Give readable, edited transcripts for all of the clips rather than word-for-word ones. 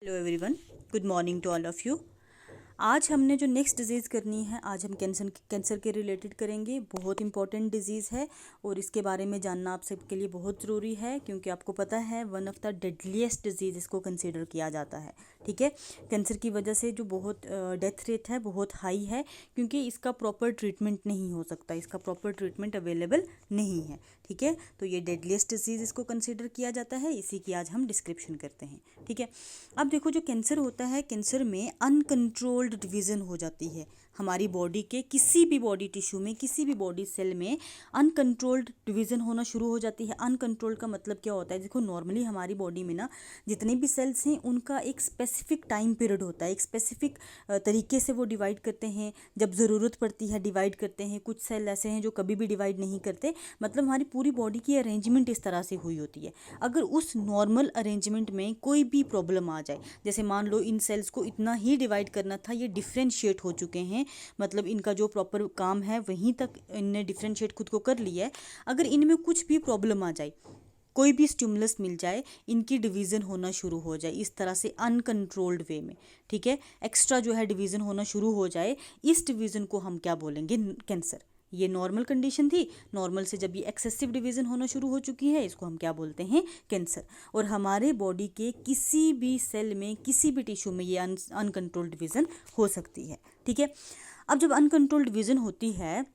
Hello everyone, good morning to all of you. आज हमने जो नेक्स्ट डिज़ीज़ करनी है, आज हम कैंसर के रिलेटेड करेंगे। बहुत इंपॉर्टेंट डिज़ीज़ है और इसके बारे में जानना आप सबके लिए बहुत ज़रूरी है, क्योंकि आपको पता है one of the deadliest disease इसको कंसीडर किया जाता है। ठीक है, कैंसर की वजह से जो बहुत डेथ रेट है बहुत हाई है, क्योंकि इसका प्रॉपर ट्रीटमेंट नहीं हो सकता, इसका प्रॉपर ट्रीटमेंट अवेलेबल नहीं है। ठीक है, तो ये डेडलीस्ट डिजीज़ इसको कंसीडर किया जाता है, इसी की आज हम डिस्क्रिप्शन करते हैं। ठीक है, अब देखो, जो कैंसर होता है, कैंसर में अनकंट्रोल्ड डिवीज़न हो जाती है हमारी बॉडी के किसी भी बॉडी टिश्यू में, किसी भी बॉडी सेल में अनकंट्रोल्ड डिवीज़न होना शुरू हो जाती है। अनकंट्रोल्ड का मतलब क्या होता है? देखो, नॉर्मली हमारी बॉडी में ना जितने भी सेल्स हैं उनका एक स्पेसिफिक टाइम पीरियड होता है, एक स्पेसिफिक तरीके से वो डिवाइड करते हैं, जब ज़रूरत पड़ती है डिवाइड करते हैं। कुछ सेल ऐसे हैं जो कभी भी डिवाइड नहीं करते, मतलब हमारी पूरी बॉडी की अरेंजमेंट इस तरह से हुई होती है। अगर उस नॉर्मल अरेंजमेंट में कोई भी प्रॉब्लम आ जाए, जैसे मान लो इन सेल्स को इतना ही डिवाइड करना था, ये डिफ्रेंशिएट हो चुके हैं, मतलब इनका जो प्रॉपर काम है वहीं तक इनने डिफ्रेंशिएट खुद को कर लिया है। अगर इनमें कुछ भी प्रॉब्लम आ जाए, कोई भी स्टिमुलस मिल जाए, इनकी डिवीज़न होना शुरू हो जाए इस तरह से अनकंट्रोल्ड वे में। ठीक है, एक्स्ट्रा जो है डिवीज़न होना शुरू हो जाए, इस डिवीज़न को हम क्या बोलेंगे? कैंसर। ये नॉर्मल कंडीशन थी, नॉर्मल से जब ये एक्सेसिव डिवीज़न होना शुरू हो चुकी है, इसको हम क्या बोलते हैं? कैंसर। और हमारे बॉडी के किसी भी सेल में, किसी भी टिश्यू में ये अनकंट्रोल्ड डिवीज़न हो सकती है। ठीक है, अब जब अनकंट्रोल्ड डिवीज़न होती है,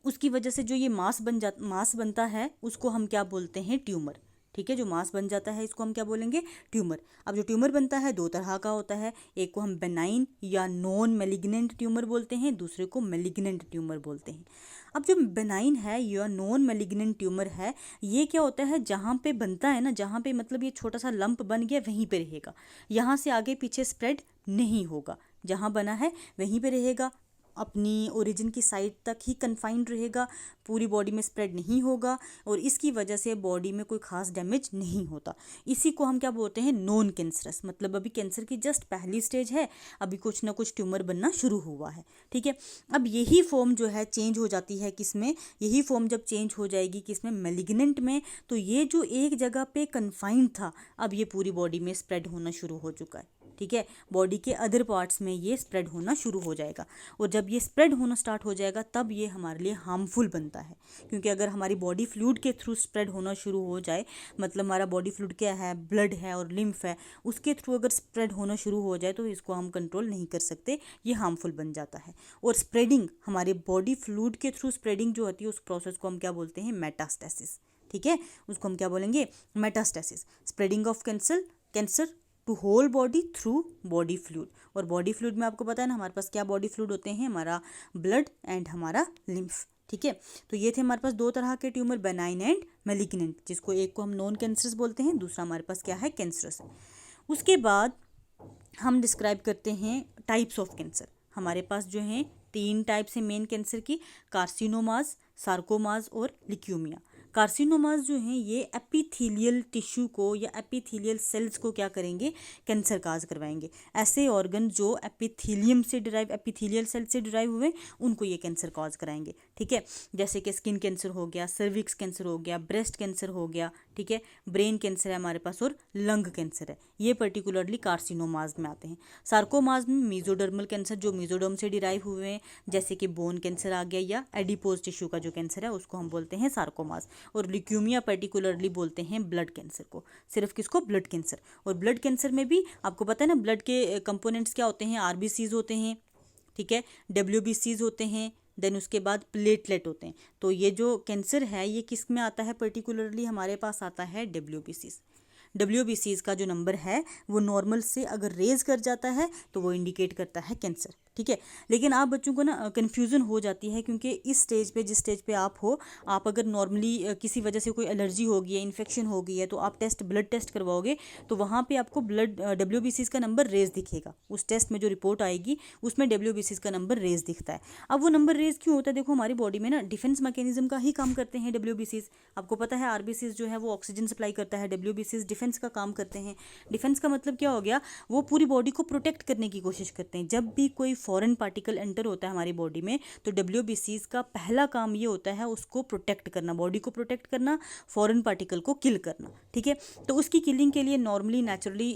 उसकी वजह से जो ये मास बनता है, उसको हम क्या बोलते हैं? ट्यूमर। ठीक है, जो मास बन जाता है इसको हम क्या बोलेंगे? ट्यूमर। अब जो ट्यूमर बनता है दो तरह का होता है, एक को हम बेनाइन या नॉन मेलिग्नेंट ट्यूमर बोलते हैं, दूसरे को मेलिग्नेंट ट्यूमर बोलते हैं। अब जो बेनाइन है या नॉन मेलिग्नेंट ट्यूमर है, ये क्या होता है? जहाँ पे बनता है ना, जहाँ पे मतलब ये छोटा सा लंप बन गया वहीं पे रहेगा, यहाँ से आगे पीछे स्प्रेड नहीं होगा, जहाँ बना है वहीं पे रहेगा, अपनी ओरिजिन की साइड तक ही कन्फाइंड रहेगा, पूरी बॉडी में स्प्रेड नहीं होगा, और इसकी वजह से बॉडी में कोई खास डैमेज नहीं होता। इसी को हम क्या बोलते हैं? Non cancerous. मतलब अभी कैंसर की जस्ट पहली स्टेज है, अभी कुछ ना कुछ ट्यूमर बनना शुरू हुआ है। ठीक है, अब यही फॉर्म जो है चेंज हो जाती है किसमें? यही फॉर्म जब चेंज हो जाएगी किसमें? मेलिग्नेंट में। तो ये जो एक जगह पे कन्फाइंड था, अब ये पूरी बॉडी में स्प्रेड होना शुरू हो चुका है। ठीक है, बॉडी के अदर पार्ट्स में ये स्प्रेड होना शुरू हो जाएगा, और जब ये स्प्रेड होना स्टार्ट हो जाएगा तब ये हमारे लिए हार्मफुल बनता है। क्योंकि अगर हमारी बॉडी फ्लूइड के थ्रू स्प्रेड होना शुरू हो जाए, मतलब हमारा बॉडी फ्लूइड क्या है? ब्लड है और लिम्फ है, उसके थ्रू अगर स्प्रेड होना शुरू हो जाए तो इसको हम कंट्रोल नहीं कर सकते, ये हार्मफुल बन जाता है। और स्प्रेडिंग, हमारे बॉडी फ्लूइड के थ्रू स्प्रेडिंग जो होती है, उस प्रोसेस को हम क्या बोलते हैं? मेटास्टेसिस। ठीक है, उसको हम क्या बोलेंगे? Metastasis. Spreading of cancer to whole body through body fluid. और बॉडी फ्लूइड में आपको पता है ना, हमारे पास क्या बॉडी फ्लूइड होते हैं? हमारा ब्लड एंड हमारा लिम्फ। ठीक है, तो ये थे हमारे पास दो तरह के ट्यूमर, बेनाइन एंड मेलिग्नेंट, जिसको एक को हम नॉन कैंसरस बोलते हैं, दूसरा हमारे पास क्या है? कैंसरस है। उसके बाद हम डिस्क्राइब करते हैं टाइप्स ऑफ कैंसर। हमारे पास जो हैं 3 टाइप्स हैं मेन कैंसर की: कार्सिनोमास, सार्कोमास और ल्यूकेमिया। कार्सिनोमास जो हैं ये एपिथेलियल टिश्यू को या एपिथेलियल सेल्स को क्या करेंगे? कैंसर काज करवाएंगे। ऐसे ऑर्गन जो एपिथेलियम से डिराइव, एपिथेलियल सेल से डिराइव हुए, उनको ये कैंसर काज कराएंगे। ठीक है, जैसे कि स्किन कैंसर हो गया, सर्विक्स कैंसर हो गया, ब्रेस्ट कैंसर हो गया। ठीक है, ब्रेन कैंसर है हमारे पास, और लंग कैंसर है, ये पर्टिकुलरली कार्सिनोमास में आते हैं। सार्कोमास में मीजोडर्मल कैंसर, जो मीजोडर्म से डिराइव हुए हैं, जैसे कि बोन कैंसर आ गया, या एडिपोज टिश्यू का जो कैंसर है उसको हम बोलते हैं सार्कोमास। और ल्यूकेमिया पर्टिकुलरली बोलते हैं ब्लड कैंसर को। सिर्फ किसको? Blood cancer. और ब्लड कैंसर में भी आपको पता है ना, ब्लड के कंपोनेंट्स क्या होते हैं? आरबीसीज होते हैं, ठीक है, डब्ल्यूबीसीज होते हैं, देन उसके बाद प्लेटलेट होते हैं। तो ये जो कैंसर है ये किस में आता है? पर्टिकुलरली हमारे पास आता है डब्ल्यूबीसीज। डब्ल्यूबीसीज का जो नंबर है वो नॉर्मल से अगर रेज कर जाता है तो वो इंडिकेट करता है कैंसर। ठीक है, लेकिन आप बच्चों को ना कन्फ्यूज़न हो जाती है, क्योंकि इस स्टेज पे, जिस स्टेज पे आप हो, आप अगर नॉर्मली किसी वजह से कोई एलर्जी हो गई है, इन्फेक्शन हो गई है, तो आप ब्लड टेस्ट करवाओगे तो वहाँ पे आपको डब्ल्यूबीसीज का नंबर रेज दिखेगा। उस टेस्ट में जो रिपोर्ट आएगी उसमें डब्ल्यूबीसीज का नंबर रेज दिखता है। अब वो नंबर रेज क्यों होता है? देखो, हमारी बॉडी में ना डिफेंस मैकेनिज्म का ही काम करते हैं डब्ल्यूबीसीज। आपको पता है आरबीसीज जो है वो ऑक्सीजन सप्लाई करता है, डब्ल्यूबीसीज डिफेंस का काम करते हैं। डिफेंस का मतलब क्या हो गया? वो पूरी बॉडी को प्रोटेक्ट करने की कोशिश करते हैं। जब भी कोई फॉरेन पार्टिकल एंटर होता है हमारी बॉडी में, तो WBCs का पहला काम ये होता है उसको प्रोटेक्ट करना, बॉडी को प्रोटेक्ट करना, फॉरेन पार्टिकल को किल करना, ठीक है। तो उसकी किलिंग के लिए नॉर्मली नेचुरली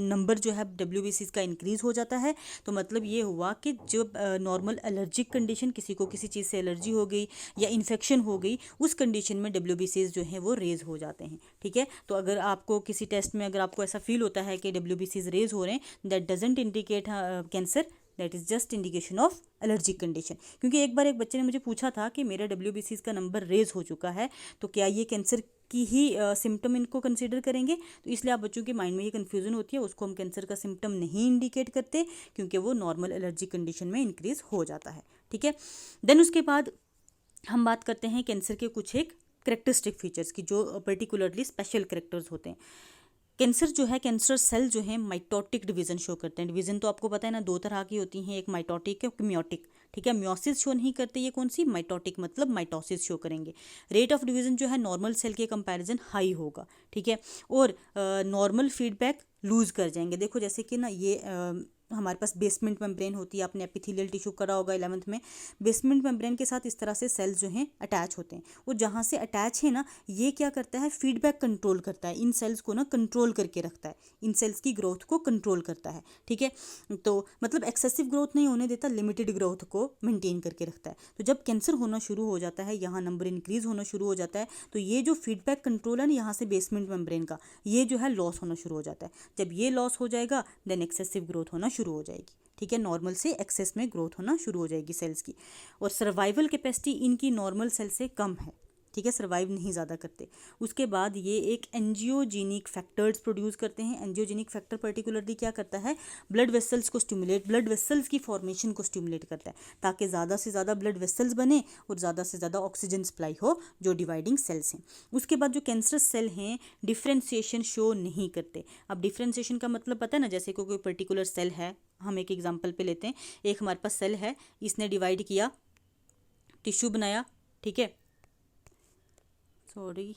नंबर जो है WBCs का इंक्रीज़ हो जाता है। तो मतलब ये हुआ कि जब नॉर्मल एलर्जिक कंडीशन, किसी को किसी चीज़ से एलर्जी हो गई या इन्फेक्शन हो गई, उस कंडीशन में WBCs जो हैं वो रेज़ हो जाते हैं, ठीक है। तो अगर आपको किसी टेस्ट में अगर आपको ऐसा फील होता है कि WBCs रेज़ हो रहे हैं, that doesn't indicate cancer, that is just indication of allergic condition. क्योंकि एक बार एक बच्चे ने मुझे पूछा था कि मेरा WBCs का नंबर रेज़ हो चुका है, तो क्या ये कैंसर की ही सिम्टम इनको कंसीडर करेंगे। तो इसलिए आप बच्चों के माइंड में ये कन्फ्यूज़न होती है, उसको हम कैंसर का सिम्टम नहीं इंडिकेट करते, क्योंकि वो नॉर्मल एलर्जी कंडीशन में इंक्रीज़ हो जाता है, ठीक है। देन उसके बाद हम बात करते हैं कैंसर के कुछ एक करेक्टरिस्टिक फीचर्स की, जो पर्टिकुलरली स्पेशल करेक्टर्स होते हैं। कैंसर जो है, कैंसर सेल जो है माइटोटिक डिवीजन शो करते हैं। डिवीजन तो आपको पता है ना, दो तरह की होती हैं, एक माइटोटिक है, एक म्योटिक, ठीक है। म्योसिस शो नहीं करते, ये कौन सी, माइटोटिक मतलब माइटोसिस शो करेंगे। रेट ऑफ डिवीजन जो है नॉर्मल सेल के कंपैरिजन हाई होगा, ठीक है। और नॉर्मल फीडबैक लूज कर जाएंगे। देखो जैसे कि ना ये हमारे पास बेसमेंट मेम्ब्रेन होती है, आपने एपिथेलियल टिश्यू करा होगा 11th में, बेसमेंट मेम्ब्रेन के साथ इस तरह से सेल्स जो हैं अटैच होते हैं, और जहाँ से अटैच है ना, ये क्या करता है, फीडबैक कंट्रोल करता है, इन सेल्स को ना कंट्रोल करके रखता है, इन सेल्स की ग्रोथ को कंट्रोल करता है, ठीक है। तो मतलब एक्सेसिव ग्रोथ नहीं होने देता, लिमिटेड ग्रोथ को मेंटेन करके रखता है। तो जब कैंसर होना शुरू हो जाता है, यहाँ नंबर इंक्रीज होना शुरू हो जाता है, तो ये जो फीडबैक कंट्रोल है ना यहाँ से बेसमेंट मेम्ब्रेन का, ये जो है लॉस होना शुरू हो जाता है। जब ये लॉस हो जाएगा, देन एक्सेसिव ग्रोथ होना शुरू हो जाएगी, ठीक है। नॉर्मल से एक्सेस में ग्रोथ होना शुरू हो जाएगी सेल्स की, और सर्वाइवल कैपेसिटी इनकी नॉर्मल सेल से कम है, ठीक है, सर्वाइव नहीं ज़्यादा करते। उसके बाद ये एक एंजियोजेनिक फैक्टर्स प्रोड्यूस करते हैं। एंजियोजेनिक फैक्टर पर्टिकुलरली क्या करता है, ब्लड वेसल्स को स्टिमुलेट, ब्लड वेसल्स की फॉर्मेशन को स्टिमुलेट करता है, ताकि ज़्यादा से ज़्यादा ब्लड वेसल्स बने और ज़्यादा से ज़्यादा ऑक्सीजन सप्लाई हो, जो डिवाइडिंग सेल्स हैं। उसके बाद जो कैंसरस सेल हैं डिफ्रेंशिएशन शो नहीं करते। अब डिफ्रेंशिएशन का मतलब पता है ना, जैसे कोई पर्टिकुलर सेल है, हम एक एग्जाम्पल पे लेते हैं, एक हमारे पास सेल है, इसने डिवाइड किया, टिश्यू बनाया, ठीक है, सॉरी,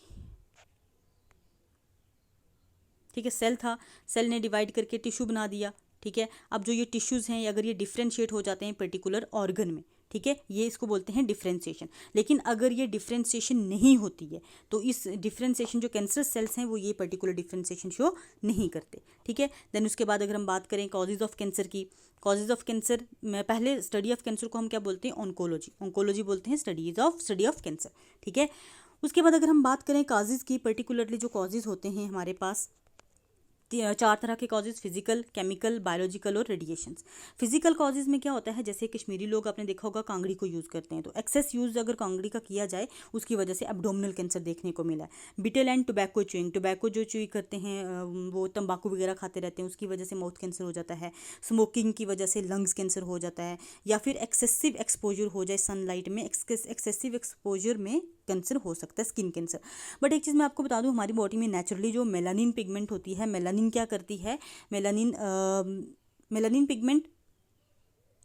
ठीक है, सेल था, सेल ने डिवाइड करके टिश्यू बना दिया, ठीक है। अब जो ये टिश्यूज़ हैं, अगर ये डिफ्रेंशिएट हो जाते हैं पर्टिकुलर ऑर्गन में, ठीक है, ये इसको बोलते हैं डिफ्रेंशिएशन। लेकिन अगर ये डिफ्रेंशिएशन नहीं होती है, तो इस डिफ्रेंशिएशन जो कैंसरस सेल्स हैं वो ये पर्टिकुलर डिफ्रेंशिएशन शो नहीं करते, ठीक है। देन उसके बाद अगर हम बात करें कॉजेज ऑफ कैंसर की, कॉजेज ऑफ कैंसर में पहले स्टडी ऑफ कैंसर को हम क्या बोलते हैं, ऑन्कोलॉजी, ऑन्कोलॉजी बोलते हैं स्टडी ऑफ कैंसर, ठीक है। उसके बाद अगर हम बात करें काजेज़ की, पर्टिकुलरली जो कॉजेज़ होते हैं हमारे पास, चार तरह के कॉजेज़, फिजिकल, केमिकल, बायोलॉजिकल और रेडिएशंस। फिजिकल कॉजेज़ में क्या होता है, जैसे कश्मीरी लोग आपने देखा होगा कांगड़ी को यूज़ करते हैं, तो एक्सेस यूज़ अगर कांगड़ी का किया जाए, उसकी वजह से एब्डोमिनल कैंसर देखने को मिला है। Betel and tobacco chewing, tobacco जो च्यूई करते हैं वो तंबाकू वगैरह खाते रहते हैं, उसकी वजह से माउथ कैंसर हो जाता है। स्मोकिंग की वजह से लंग्स कैंसर हो जाता है, या फिर एक्सेसिव एक्सपोजर हो जाए सनलाइट में, एक्सेसिव एक्सपोजर में कैंसर हो सकता है, स्किन कैंसर। बट एक चीज़ मैं आपको बता दूं, हमारी बॉडी में नेचुरली जो मेलानिन पिगमेंट होती है, मेलानिन क्या करती है, मेलानिन पिगमेंट,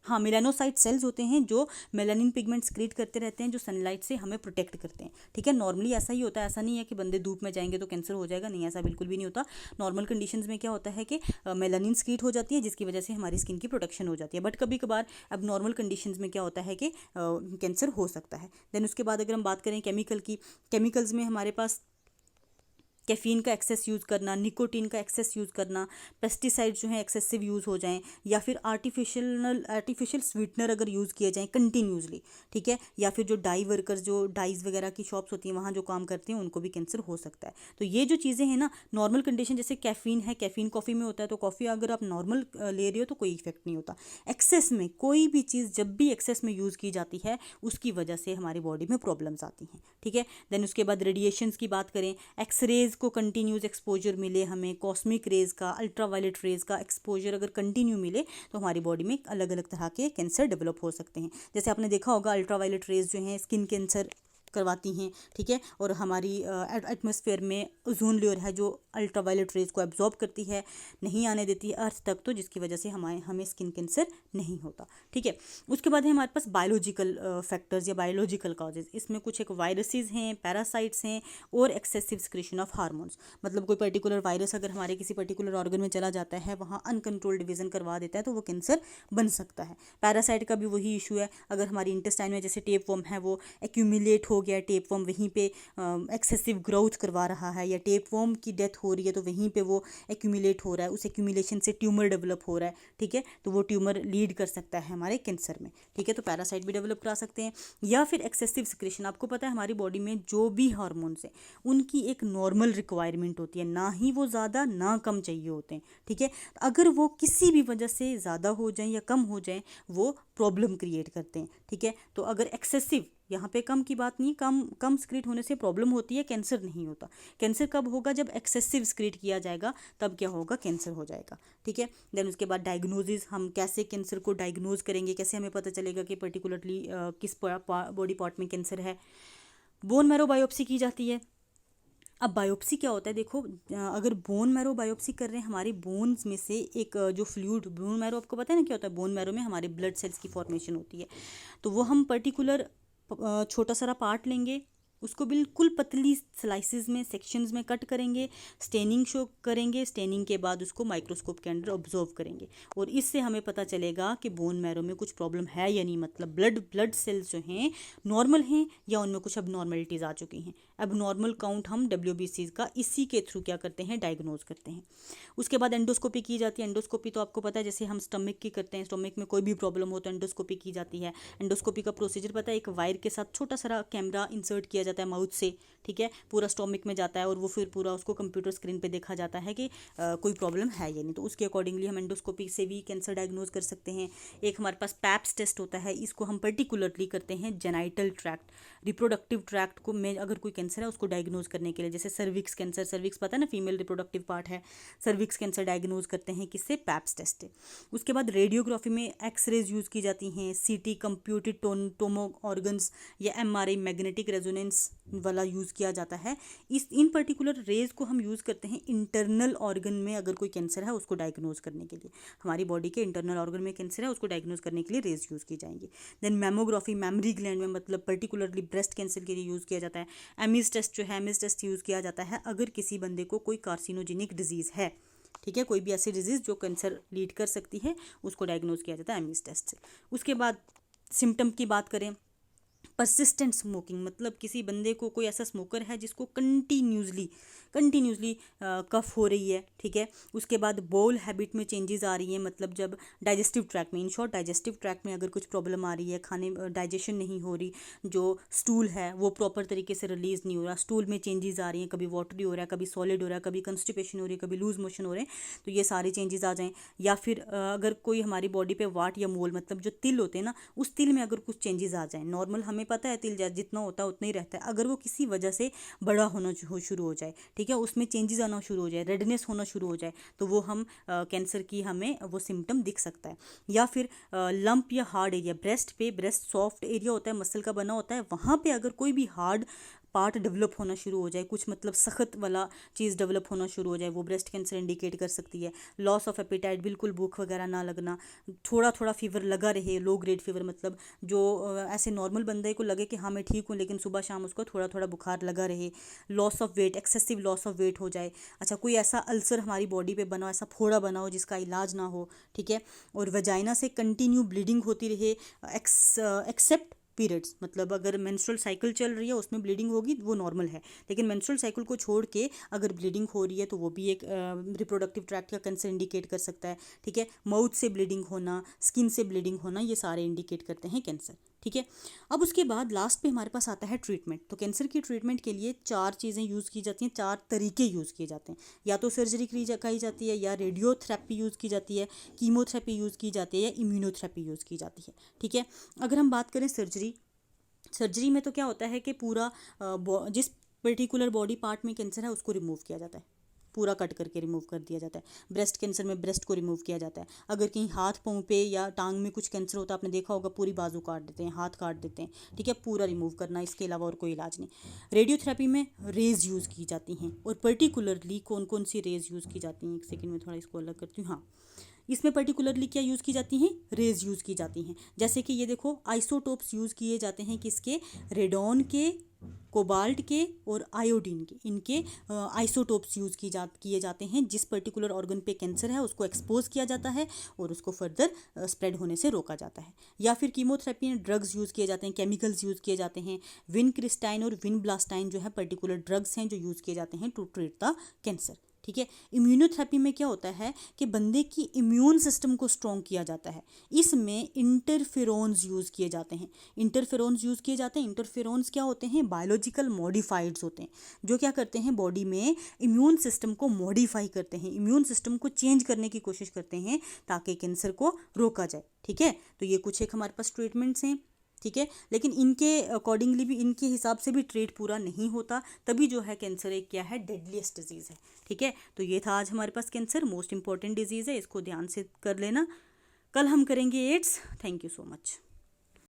हाँ, मेलानोसाइट सेल्स होते हैं जो मेलानिन पिगमेंट क्रिएट करते रहते हैं, जो सनलाइट से हमें प्रोटेक्ट करते हैं, ठीक है। नॉर्मली ऐसा ही होता है, ऐसा नहीं है कि बंदे धूप में जाएंगे तो कैंसर हो जाएगा, नहीं, ऐसा बिल्कुल भी नहीं होता। नॉर्मल कंडीशंस में क्या होता है कि मेलानिन क्रिएट हो जाती है, जिसकी वजह से हमारी स्किन की प्रोटेक्शन हो जाती है। बट कभी कभार अब नॉर्मल कंडीशंस में क्या होता है कि कैंसर हो सकता है। देन उसके बाद अगर हम बात करें केमिकल की, केमिकल्स में हमारे पास कैफ़ीन का एक्सेस यूज़ करना, निकोटीन का एक्सेस यूज़ करना, पेस्टिसाइड्स जो हैं एक्सेसिव यूज़ हो जाएं, या फिर आर्टिफिशियल स्वीटनर अगर यूज़ किए जाएं कंटिन्यूसली, ठीक है, या फिर जो डाई वर्कर्स, जो डाइज वगैरह की शॉप्स होती हैं वहाँ जो काम करते हैं, उनको भी कैंसर हो सकता है। तो ये जो चीज़ें हैं ना, नॉर्मल कंडीशन, जैसे कैफ़ीन है, कैफ़ीन कॉफ़ी में होता है, तो कॉफ़ी अगर आप नॉर्मल ले रहे हो तो कोई इफेक्ट नहीं होता। एक्सेस में कोई भी चीज़ जब भी एक्सेस में यूज़ की जाती है, उसकी वजह से हमारी बॉडी में प्रॉब्लम्स आती हैं, ठीक है। देन उसके बाद रेडिएशंस की बात करें, एक्सरेज को कंटिन्यूस एक्सपोजर मिले हमें, कॉस्मिक रेज का, अल्ट्रावायलेट रेज का एक्सपोजर अगर कंटिन्यू मिले, तो हमारी बॉडी में अलग अलग तरह के कैंसर डेवलप हो सकते हैं। जैसे आपने देखा होगा अल्ट्रावायलेट रेज जो हैं स्किन कैंसर करवाती हैं, ठीक है। और हमारी एटमॉस्फेयर में ओजोन लेयर है जो अल्ट्रावायलेट रेज को एब्जॉर्ब करती है, नहीं आने देती है अर्थ तक, तो जिसकी वजह से हमें स्किन कैंसर नहीं होता, ठीक है। उसके बाद है हमारे पास बायोलॉजिकल फैक्टर्स या बायोलॉजिकल कॉजेज। इसमें कुछ एक वायरसेस हैं, पैरासाइट्स हैं और एक्सेसिव सिक्रेशन ऑफ हार्मोन्स। मतलब कोई पर्टिकुलर वायरस अगर हमारे किसी पर्टिकुलर ऑर्गन में चला जाता है, वहाँ अनकंट्रोल्ड डिवीजन करवा देता है, तो वो कैंसर बन सकता है। पैरासाइट का भी वही इशू है, अगर हमारी इंटेस्टाइन में जैसे टेप वर्म है वो एक्यूमुलेट हो गया, टेप वर्म वहीं पे एक्सेसिव ग्रोथ करवा रहा है, या टेप वर्म की डेथ हो रही है तो वहीं पे वो एक्यूमुलेट हो रहा है, उस एक्यूमुलेशन से ट्यूमर डेवलप हो रहा है, ठीक है। तो वो ट्यूमर लीड कर सकता है हमारे कैंसर में, ठीक है। तो पैरासाइट भी डेवलप करा सकते हैं। या फिर एक्सेसिव सिक्रेशन, आपको पता है हमारी बॉडी में जो भी हार्मोन्स हैं उनकी एक नॉर्मल रिक्वायरमेंट होती है, ना ही वो ज़्यादा ना कम चाहिए होते हैं, ठीक है। अगर वो किसी भी वजह से ज़्यादा हो जाएं या कम हो जाएं, वो प्रॉब्लम क्रिएट करते हैं, ठीक है। तो अगर एक्सेसिव, यहाँ पे कम की बात नहीं, कम स्क्रीट होने से प्रॉब्लम होती है, कैंसर नहीं होता। कैंसर कब होगा? जब एक्सेसिव स्क्रीट किया जाएगा, तब क्या होगा? कैंसर हो जाएगा, ठीक है। देन उसके बाद डायग्नोसिस, हम कैसे कैंसर को डायग्नोज करेंगे, कैसे हमें पता चलेगा कि पर्टिकुलरली किस बॉडी पार्ट में कैंसर है। बोन मैरो बायोप्सी की जाती है। अब बायोप्सी क्या होता है, देखो अगर बोन मैरो बायोप्सी कर रहे हैं, हमारी बोन्स में से एक जो फ्लूइड, बोन मैरो आपको पता है ना क्या होता है, बोन मैरो में हमारे ब्लड सेल्स की फॉर्मेशन होती है। तो वो हम पर्टिकुलर छोटा सारा पार्ट लेंगे, उसको बिल्कुल पतली स्लाइसिस में, सेक्शंस में कट करेंगे, स्टेनिंग शो करेंगे, स्टेनिंग के बाद उसको माइक्रोस्कोप के अंदर ऑब्जर्व करेंगे, और इससे हमें पता चलेगा कि बोन मैरो में कुछ प्रॉब्लम है या नहीं, मतलब ब्लड सेल्स जो हैं नॉर्मल हैं या उनमें कुछ अब नॉर्मलिटीज़ आ चुकी हैं। अब नॉर्मल काउंट हम WBC का इसी के थ्रू क्या करते हैं, डायग्नोज करते हैं। उसके बाद एंडोस्कोपी की जाती है। एंडोस्कोपी तो आपको पता है, जैसे हम स्टमक की करते हैं, स्टमक में कोई भी प्रॉब्लम हो तो एंडोस्कोपी की जाती है। एंडोस्कोपी का प्रोसीजर पता है, एक वायर के साथ छोटा सा कैमरा इंसर्ट किया जाता है माउथ से, ठीक है, पूरा स्टोमिक में जाता है, और वो फिर पूरा उसको कंप्यूटर स्क्रीन पे देखा जाता है कि कोई प्रॉब्लम है या नहीं। तो उसके अकॉर्डिंगली हम एंडोस्कोपी से भी कैंसर डायग्नोज कर सकते हैं। एक हमारे पास पैप्स टेस्ट होता है, इसको हम पर्टिकुलरली करते हैं जेनाइटल ट्रैक्ट, रिप्रोडक्टिव ट्रैक्ट को में अगर कोई कैंसर है उसको डायग्नोज करने के लिए। जैसे सर्विक्स कैंसर, सर्विक्स पता है ना, फीमेल रिप्रोडक्टिव पार्ट है, सर्विक्स कैंसर डायग्नोज करते हैं किससे? पैप्स टेस्ट से। उसके बाद रेडियोग्राफी में एक्सरेज यूज़ की जाती हैं, CT कंप्यूटेड टोमो ऑर्गन्स, या MRI मैग्नेटिक रेजोनेंस वाला यूज़ किया जाता है। इन पर्टिकुलर रेज को हम यूज़ करते हैं इंटरनल ऑर्गन में, अगर कोई कैंसर है उसको डायग्नोज करने के लिए, हमारी बॉडी के इंटरनल ऑर्गन में कैंसर है उसको डायग्नोज करने के लिए रेज यूज़ की जाएंगी। देन मैमोग्राफी, मेमरी ग्लैंड में, मतलब पर्टिकुलरली ब्रेस्ट कैंसर के लिए यूज़ किया जाता है। एमिस टेस्ट जो है, एमिस टेस्ट यूज़ किया जाता है अगर किसी बंदे को कोई कार्सिनोजेनिक डिजीज़ है, ठीक है, कोई भी ऐसी डिजीज़ जो कैंसर लीड कर सकती है, उसको डायग्नोज किया जाता है एमिस टेस्ट से। उसके बाद सिम्टम की बात करें, परसिस्टेंट स्मोकिंग, मतलब किसी बंदे को, कोई ऐसा स्मोकर है जिसको कंटिन्यूसली कफ हो रही है, ठीक है। उसके बाद बोल हैबिट में चेंजेस आ रही हैं, मतलब जब डाइजेस्टिव ट्रैक में, इन शॉर्ट डाइजेस्टिव ट्रैक में अगर कुछ प्रॉब्लम आ रही है, खाने डाइजेशन नहीं हो रही, जो स्टूल है वो प्रॉपर तरीके से रिलीज़ नहीं हो रहा, स्टूल में चेंजेस आ रही हैं, कभी वाटरी हो रहा है, कभी सॉलिड हो रहा है, कभी कंस्टिपेशन हो रही है, कभी लूज मोशन हो रहे हैं, तो ये सारे चेंजेस आ जाएँ। या फिर अगर कोई हमारी बॉडी पे वाट या मोल, मतलब जो तिल होते हैं ना, उस तिल में अगर कुछ चेंजेस आ जाएँ, नॉर्मल हमें पता है तिल जितना होता है उतना ही रहता है, अगर वो किसी वजह से बड़ा होना शुरू हो जाए, ठीक है, उसमें चेंजेस आना शुरू हो जाए, रेडनेस होना शुरू हो जाए, तो वो हम कैंसर की हमें वो सिम्टम दिख सकता है। या फिर लंप या hard area, breast soft area होता है, मसल का बना होता है, वहाँ पे अगर कोई भी हार्ड पार्ट डेवलप होना शुरू हो जाए, कुछ मतलब सख्त वाला चीज़ डेवलप होना शुरू हो जाए, वो ब्रेस्ट कैंसर इंडिकेट कर सकती है। लॉस ऑफ एपेटाइट, बिल्कुल भूख वगैरह ना लगना, थोड़ा थोड़ा फीवर लगा रहे, लो ग्रेड फीवर, मतलब जो ऐसे नॉर्मल बंदे को लगे कि हाँ मैं ठीक हूँ, लेकिन सुबह शाम उसको थोड़ा थोड़ा बुखार लगा रहे। Loss of weight, excessive loss of weight हो जाए। अच्छा, कोई ऐसा अल्सर हमारी बॉडी पे बना हो, ऐसा फोड़ा बना हो जिसका इलाज ना हो, ठीक है। और वजाइना से कंटिन्यू ब्लीडिंग होती रहे, एक्सेप्ट पीरियड्स, मतलब अगर मेंस्ट्रुअल साइकिल चल रही है उसमें ब्लीडिंग होगी, वो नॉर्मल है, लेकिन मेंस्ट्रुअल साइकिल को छोड़ के अगर ब्लीडिंग हो रही है तो वो भी एक रिप्रोडक्टिव ट्रैक्ट का कैंसर इंडिकेट कर सकता है, ठीक है। माउथ से ब्लीडिंग होना, स्किन से ब्लीडिंग होना, ये सारे इंडिकेट करते हैं कैंसर, ठीक है। अब उसके बाद लास्ट पे हमारे पास आता है ट्रीटमेंट। तो कैंसर की ट्रीटमेंट के लिए 4 चीज़ें यूज़ की जाती हैं, 4 तरीके यूज़ किए जाते हैं। या तो सर्जरी की जाती है, या रेडियोथेरेपी यूज़ की जाती है, कीमोथेरेपी यूज़ की जाती है, या इम्यूनोथेरेपी यूज़ की जाती है, ठीक है। अगर हम बात करें सर्जरी में तो क्या होता है कि पूरा जिस पर्टिकुलर बॉडी पार्ट में कैंसर है उसको रिमूव किया जाता है, पूरा कट करके रिमूव कर दिया जाता है। ब्रेस्ट कैंसर में ब्रेस्ट को रिमूव किया जाता है। अगर कहीं हाथ पाँव पे या टांग में कुछ कैंसर होता है, आपने देखा होगा पूरी बाजू काट देते हैं, हाथ काट देते हैं, ठीक है, पूरा रिमूव करना, इसके अलावा और कोई इलाज नहीं। रेडियोथेरेपी में रेज यूज़ की जाती हैं, और पर्टिकुलरली कौन कौन सी रेज यूज़ की जाती हैं, एक सेकेंड में थोड़ा इसको अलग करती हूँ। हाँ, इसमें पर्टिकुलरली क्या यूज़ की जाती हैं, रेज यूज़ की जाती हैं। जैसे कि ये देखो, आइसोटोप्स यूज़ किए जाते हैं किसके, रेडॉन के, कोबाल्ट के और आयोडीन के, इनके आइसोटोप्स यूज़ किए जाते हैं। जिस पर्टिकुलर ऑर्गन पे कैंसर है उसको एक्सपोज किया जाता है और उसको फर्दर स्प्रेड होने से रोका जाता है। या फिर कीमोथेरेपी में ड्रग्स यूज़ किए जाते हैं, केमिकल्स यूज़ किए जाते हैं। विनक्रिस्टाइन और विनब्लास्टाइन जो है पर्टिकुलर ड्रग्स हैं जो यूज़ किए जाते हैं टू ट्रीट द कैंसर, ठीक है। इम्यूनोथेरेपी में क्या होता है कि बंदे की इम्यून सिस्टम को स्ट्रॉन्ग किया जाता है। इसमें इंटरफेरोन्स यूज़ किए जाते हैं। इंटरफेरोन्स क्या होते हैं, बायोलॉजिकल मॉडिफाइड्स होते हैं, जो क्या करते हैं, बॉडी में इम्यून सिस्टम को मॉडिफाई करते हैं, इम्यून सिस्टम को चेंज करने की कोशिश करते हैं ताकि कैंसर को रोका जाए, ठीक है। तो ये कुछ एक हमारे पास ट्रीटमेंट्स हैं, ठीक है। लेकिन इनके अकॉर्डिंगली भी, इनके हिसाब से भी ट्रीट पूरा नहीं होता, तभी जो है कैंसर एक क्या है, डेडलीस्ट डिजीज़ है, ठीक है। तो ये था आज हमारे पास कैंसर, मोस्ट इंपॉर्टेंट डिजीज़ है, इसको ध्यान से कर लेना। कल हम करेंगे AIDS. Thank you so much.